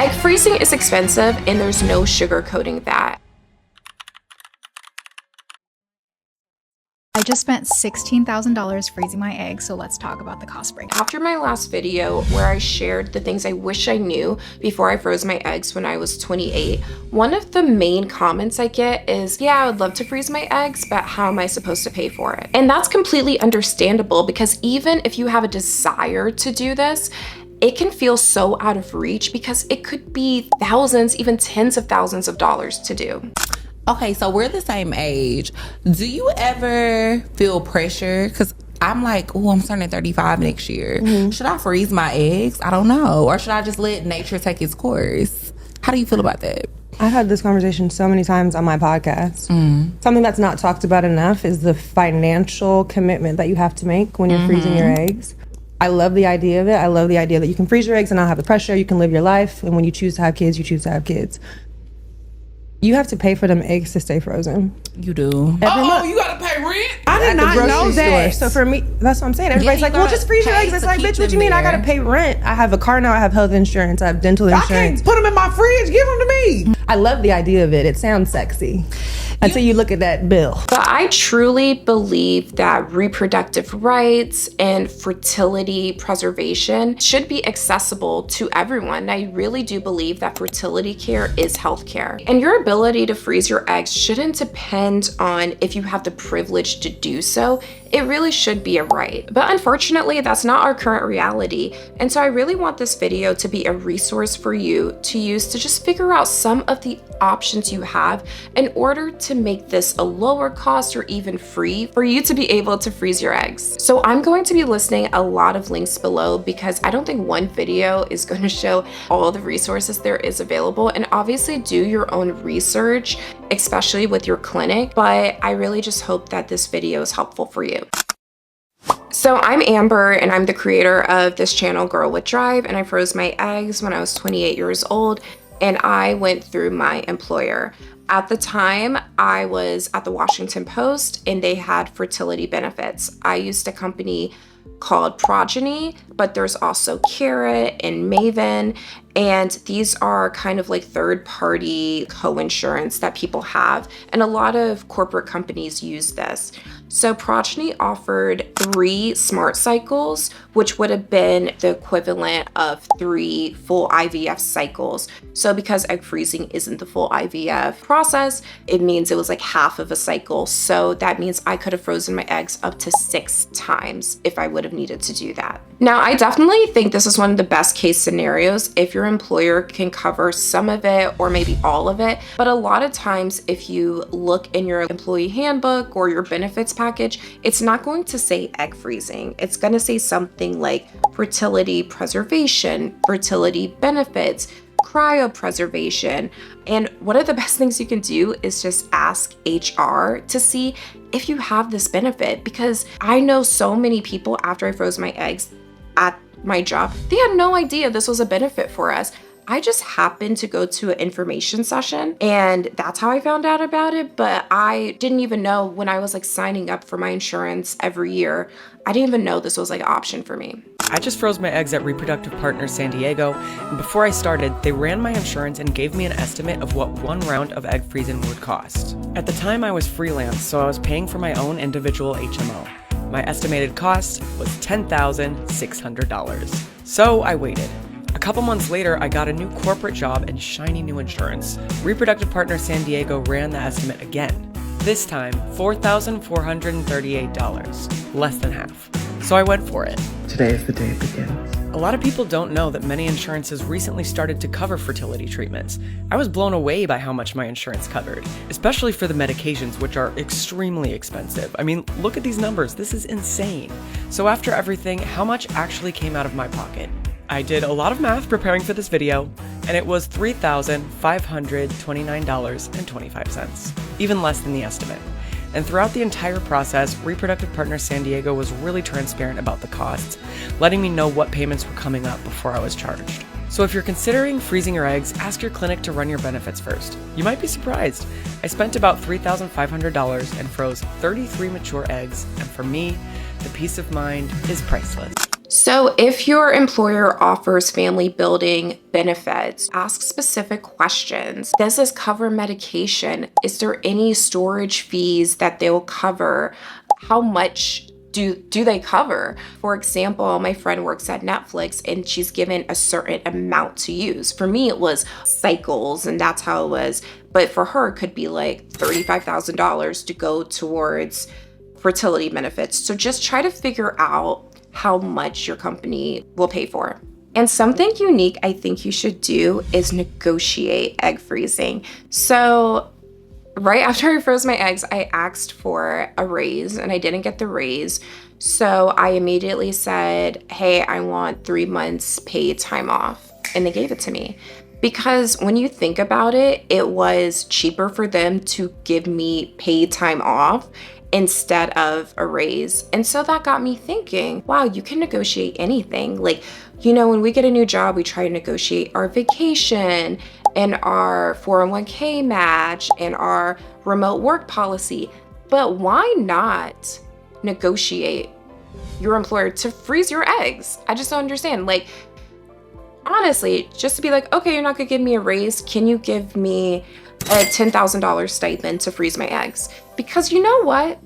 Egg freezing is expensive and there's no sugarcoating that. I just spent $16,000 freezing my eggs, so let's talk about the cost breakdown. After my last video where I shared the things I wish I knew before I froze my eggs when I was 28, one of the main comments I get is, yeah, I would love to freeze my eggs, but how am I supposed to pay for it? And that's completely understandable, because even if you have a desire to do this, it can feel so out of reach because it could be thousands, even tens of thousands of dollars to do. Okay, so we're the same age. Do you ever feel pressure? Because I'm like, oh, I'm turning 35 next year. Should I freeze my eggs? I don't know. Or should I just let nature take its course? How do you feel about that? I've had this conversation so many times on my podcast. Something that's not talked about enough is the financial commitment that you have to make when you're freezing your eggs. I love the idea of it. I love the idea that you can freeze your eggs and not have the pressure. You can live your life. And when you choose to have kids, you choose to have kids. You have to pay for them eggs to stay frozen. You do. Every month. You gotta pay rent? I did not know that. So for me, that's what I'm saying. Everybody's like, well, just freeze your eggs. It's like, bitch, what you mean? I gotta pay rent. I have a car now. I have health insurance. I have dental insurance. I can't put them in my fridge. Give them to me. I love the idea of it. It sounds sexy until you look at that bill. But I truly believe that reproductive rights and fertility preservation should be accessible to everyone. I really do believe that fertility care is healthcare. And your ability to freeze your eggs shouldn't depend on if you have the privilege to do so. It really should be a right. But unfortunately, that's not our current reality. And so I really want this video to be a resource for you to use to just figure out some of the options you have in order to make this a lower cost or even free for you to be able to freeze your eggs. So I'm going to be listing a lot of links below because I don't think one video is going to show all the resources there is available. And obviously do your own research, especially with your clinic. But I really just hope that this video is helpful for you. So I'm Amber and I'm the creator of this channel, Girl with Drive, and I froze my eggs when I was 28 years old and I went through my employer. At the time, I was at the Washington Post and they had fertility benefits. I used a company called Progyny, but there's also Carrot and Maven, and these are kind of like third-party co-insurance that people have, and a lot of corporate companies use this. So Progyny offered 3 smart cycles, which would have been the equivalent of 3 full IVF cycles. So because egg freezing isn't the full IVF process, it means it was like half of a cycle. So that means I could have frozen my eggs up to 6 times if I would have needed to do that. Now, I definitely think this is one of the best case scenarios if your employer can cover some of it or maybe all of it. But a lot of times, if you look in your employee handbook or your benefits package, it's not going to say egg freezing. It's going to say something like fertility preservation, fertility benefits, cryopreservation. And one of the best things you can do is just ask HR to see if you have this benefit, because I know so many people after I froze my eggs at my job, they had no idea this was a benefit for us. I just happened to go to an information session and that's how I found out about it. But I didn't even know when I was like signing up for my insurance every year, I didn't even know this was like an option for me. I just froze my eggs at Reproductive Partners San Diego, and before I started, they ran my insurance and gave me an estimate of what one round of egg freezing would cost. At the time, I was freelance, so I was paying for my own individual HMO. My estimated cost was $10,600. So I waited. A couple months later, I got a new corporate job and shiny new insurance. Reproductive Partners San Diego ran the estimate again. This time, $4,438, less than half. So I went for it. Today is the day it begins. A lot of people don't know that many insurances recently started to cover fertility treatments. I was blown away by how much my insurance covered, especially for the medications, which are extremely expensive. I mean, look at these numbers. This is insane. So after everything, how much actually came out of my pocket? I did a lot of math preparing for this video, and it was $3,529.25, even less than the estimate. And throughout the entire process, Reproductive Partners San Diego was really transparent about the costs, letting me know what payments were coming up before I was charged. So if you're considering freezing your eggs, ask your clinic to run your benefits first. You might be surprised. I spent about $3,500 and froze 33 mature eggs, and for me, the peace of mind is priceless. So if your employer offers family building benefits, ask specific questions. Does this cover medication? Is there any storage fees that they'll cover? How much do they cover? For example, my friend works at Netflix and she's given a certain amount to use. For me, it was cycles and that's how it was. But for her, it could be like $35,000 to go towards fertility benefits. So just try to figure out how much your company will pay for. And something unique I think you should do is negotiate egg freezing. So right after I froze my eggs, I asked for a raise and I didn't get the raise. So I immediately said, hey, I want 3 months paid time off. And they gave it to me. Because when you think about it, it was cheaper for them to give me paid time off instead of a raise. And so that got me thinking, wow, you can negotiate anything. Like, you know, when we get a new job, we try to negotiate our vacation and our 401k match and our remote work policy. But why not negotiate your employer to freeze your eggs? I just don't understand. Like, honestly, just to be like, okay, you're not gonna give me a raise. Can you give me a $10,000 stipend to freeze my eggs? Because you know what?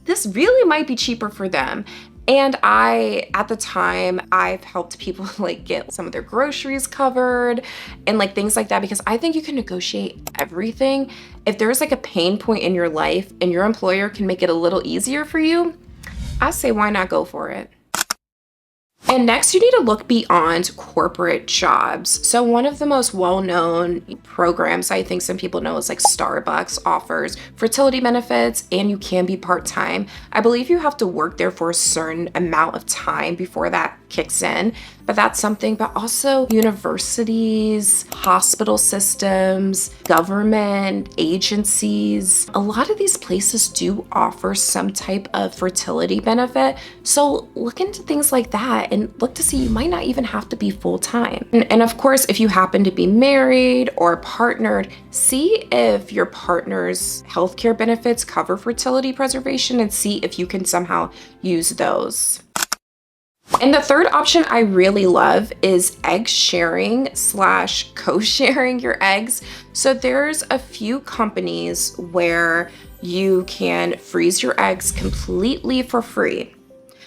This really might be cheaper for them. And at the time, I've helped people like get some of their groceries covered and like things like that, because I think you can negotiate everything. If there's like a pain point in your life and your employer can make it a little easier for you, I say, why not go for it? And next, you need to look beyond corporate jobs. So one of the most well-known programs I think some people know is like Starbucks offers fertility benefits and you can be part-time. I believe you have to work there for a certain amount of time before that kicks in, but that's something. But also universities, hospital systems, government agencies, a lot of these places do offer some type of fertility benefit. So look into things like that and look to see, you might not even have to be full-time. And of course, if you happen to be married or partnered, see if your partner's healthcare benefits cover fertility preservation and see if you can somehow use those. And the third option I really love is egg sharing / co-sharing your eggs. So there's a few companies where you can freeze your eggs completely for free,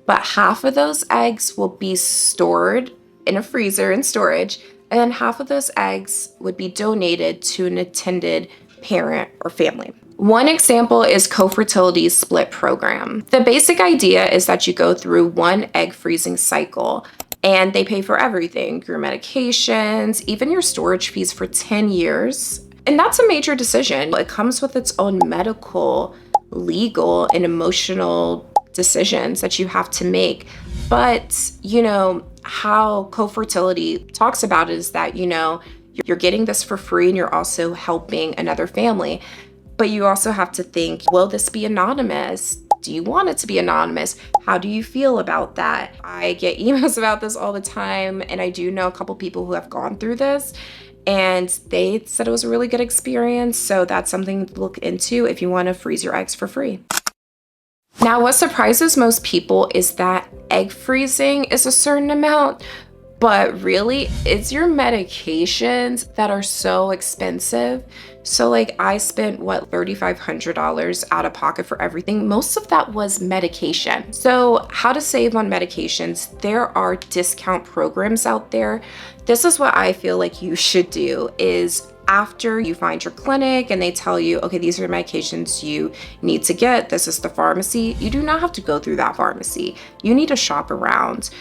but half of those eggs will be stored in a freezer in storage, and then half of those eggs would be donated to an intended parent or family. One example is Co-Fertility's split program. The basic idea is that you go through one egg freezing cycle and they pay for everything, your medications, even your storage fees for 10 years. And that's a major decision. It comes with its own medical, legal, and emotional decisions that you have to make. But, you know, how Co-Fertility talks about it is that, you know, you're getting this for free and you're also helping another family. But you also have to think, will this be anonymous? Do you want it to be anonymous? How do you feel about that? I get emails about this all the time, and I do know a couple people who have gone through this, and they said it was a really good experience. So that's something to look into if you want to freeze your eggs for free. Now, what surprises most people is that egg freezing is a certain amount, but really it's your medications that are so expensive. So like I spent $3,500 out of pocket for everything. Most of that was medication. So how to save on medications? There are discount programs out there. This is what I feel like you should do is after you find your clinic and they tell you, okay, these are the medications you need to get, this is the pharmacy, you do not have to go through that pharmacy. You need to shop around.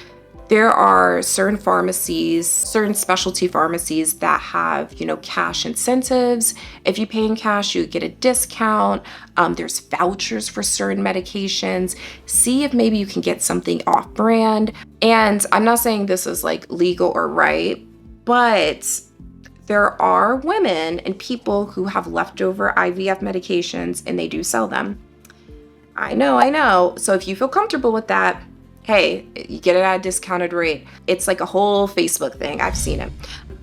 There are certain pharmacies, certain specialty pharmacies that have, you know, cash incentives. If you pay in cash, you get a discount. There's vouchers for certain medications. See if maybe you can get something off brand. And I'm not saying this is like legal or right, but there are women and people who have leftover IVF medications and they do sell them. I know. So if you feel comfortable with that, hey, you get it at a discounted rate. It's like a whole Facebook thing. I've seen it.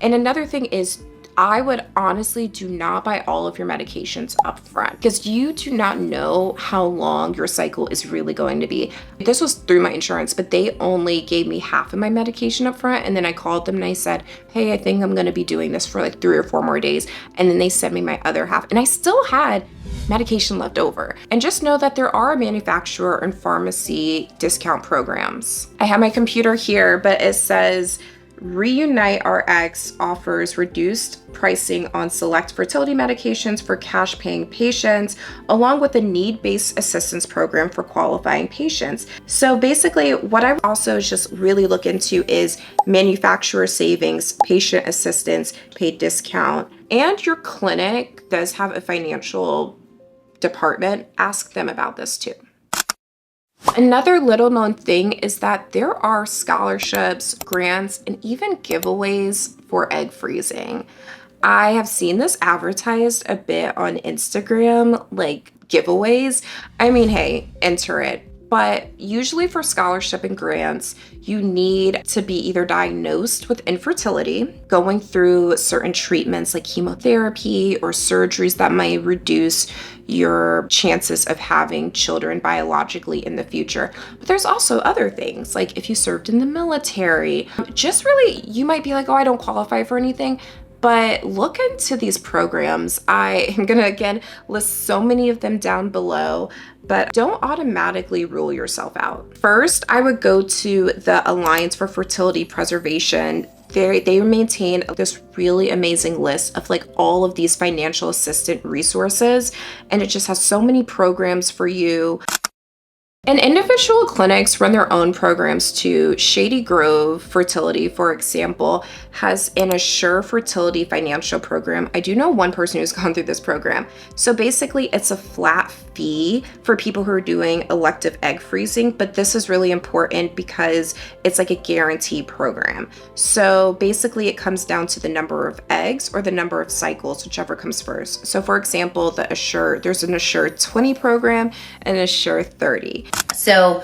And another thing is I would honestly do not buy all of your medications up front because you do not know how long your cycle is really going to be. This was through my insurance, but they only gave me half of my medication up front. And then I called them and I said, hey, I think I'm going to be doing this for like 3 or 4 more days. And then they sent me my other half. And I still had medication left over. And just know that there are manufacturer and pharmacy discount programs. I have my computer here, but it says Reunite RX offers reduced pricing on select fertility medications for cash paying patients, along with a need-based assistance program for qualifying patients. So basically, what I also just really look into is manufacturer savings, patient assistance, paid discount, and your clinic does have a financial department. Ask them about this too. Another little known thing is that there are scholarships, grants, and even giveaways for egg freezing. I have seen this advertised a bit on Instagram, like giveaways. I mean, hey, enter it. But usually for scholarship and grants, you need to be either diagnosed with infertility, going through certain treatments like chemotherapy or surgeries that might reduce your chances of having children biologically in the future. But there's also other things, like if you served in the military, just really, you might be like, oh, I don't qualify for anything. But look into these programs. I am gonna again list so many of them down below, but don't automatically rule yourself out. First, I would go to the Alliance for Fertility Preservation. They maintain this really amazing list of like all of these financial assistance resources, and it just has so many programs for you. And individual clinics run their own programs too. Shady Grove Fertility, for example, has an Assure Fertility financial program. I do know one person who's gone through this program. So basically it's a flat fee for people who are doing elective egg freezing, but this is really important because it's like a guarantee program. So basically it comes down to the number of eggs or the number of cycles, whichever comes first. So for example, there's an Assure 20 program and an Assure 30. So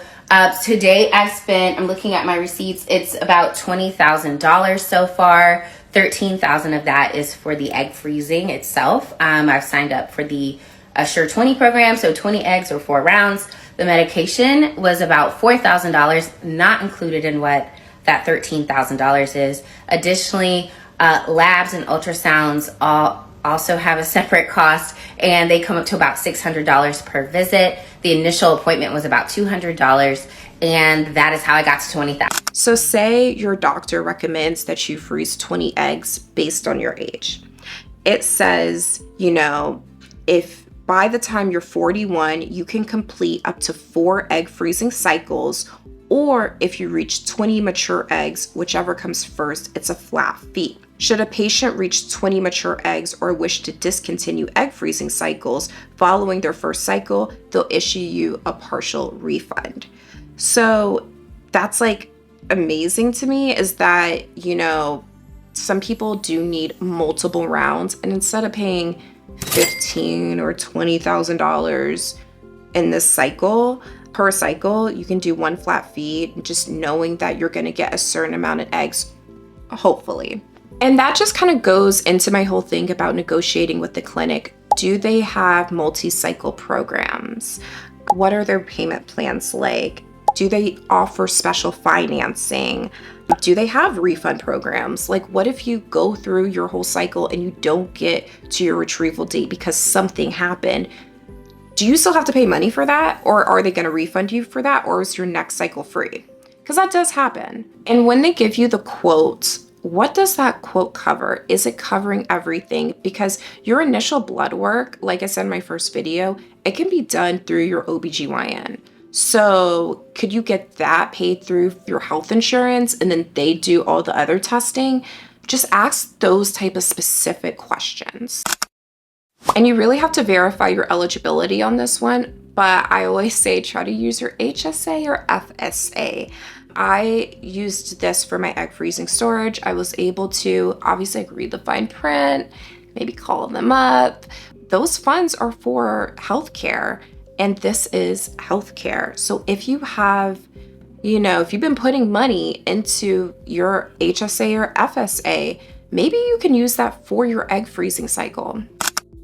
today I'm looking at my receipts, it's about $20,000 so far. 13,000 of that is for the egg freezing itself. I've signed up for the Assure 20 program, so 20 eggs or 4 rounds. The medication was about $4,000, not included in what that $13,000 is. Additionally, labs and ultrasounds also have a separate cost, and they come up to about $600 per visit. The initial appointment was about $200, and that is how I got to $20,000. So say your doctor recommends that you freeze 20 eggs based on your age. It says, if by the time you're 41, you can complete up to 4 egg freezing cycles, or if you reach 20 mature eggs, whichever comes first, it's a flat fee. Should a patient reach 20 mature eggs or wish to discontinue egg freezing cycles following their first cycle, they'll issue you a partial refund. So that's like amazing to me, is that, some people do need multiple rounds, and instead of paying $15,000 or $20,000 in this cycle, per cycle, you can do one flat fee, just knowing that you're going to get a certain amount of eggs, hopefully. And that just kind of goes into my whole thing about negotiating with the clinic. Do they have multi-cycle programs? What are their payment plans like? Do they offer special financing? Do they have refund programs? Like, what if you go through your whole cycle and you don't get to your retrieval date because something happened? Do you still have to pay money for that? Or are they going to refund you for that? Or is your next cycle free? Because that does happen. And when they give you the quote, what does that quote cover? Is it covering everything? Because your initial blood work, like I said in my first video, it can be done through your OBGYN. So could you get that paid through your health insurance and then they do all the other testing? Just ask those type of specific questions. And you really have to verify your eligibility on this one, but I always say try to use your HSA or FSA. I used this for my egg freezing storage. I was able to obviously read the fine print, maybe call them up. Those funds are for healthcare, and this is healthcare. So if you have, if you've been putting money into your HSA or FSA, maybe you can use that for your egg freezing cycle.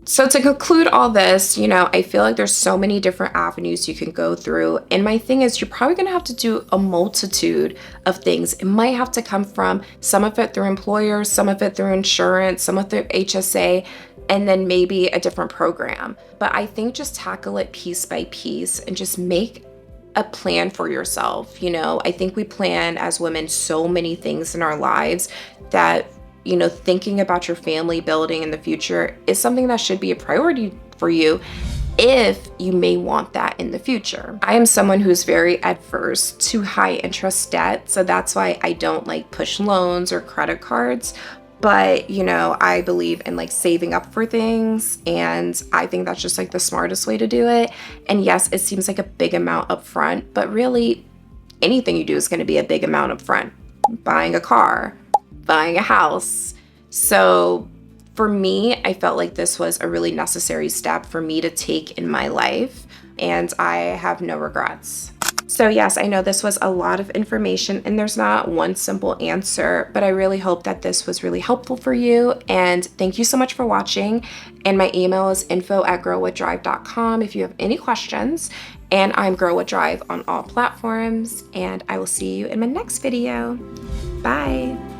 So to conclude all this, I feel like there's so many different avenues you can go through. And my thing is, you're probably gonna have to do a multitude of things. It might have to come from some of it through employers, some of it through insurance, some of it through HSA, and then maybe a different program. But I think just tackle it piece by piece and just make a plan for yourself. I think we plan as women so many things in our lives that thinking about your family building in the future is something that should be a priority for you if you may want that in the future. I am someone who's very adverse to high interest debt, so that's why I don't like push loans or credit cards. But, I believe in like saving up for things, and I think that's just like the smartest way to do it. And yes, it seems like a big amount up front, but really anything you do is going to be a big amount up front. Buying a car, buying a house. So for me, I felt like this was a really necessary step for me to take in my life, and I have no regrets. So yes, I know this was a lot of information and there's not one simple answer, but I really hope that this was really helpful for you. And thank you so much for watching. And my email is info@growwithdrive.com if you have any questions. And I'm Grow With Drive on all platforms. And I will see you in my next video. Bye.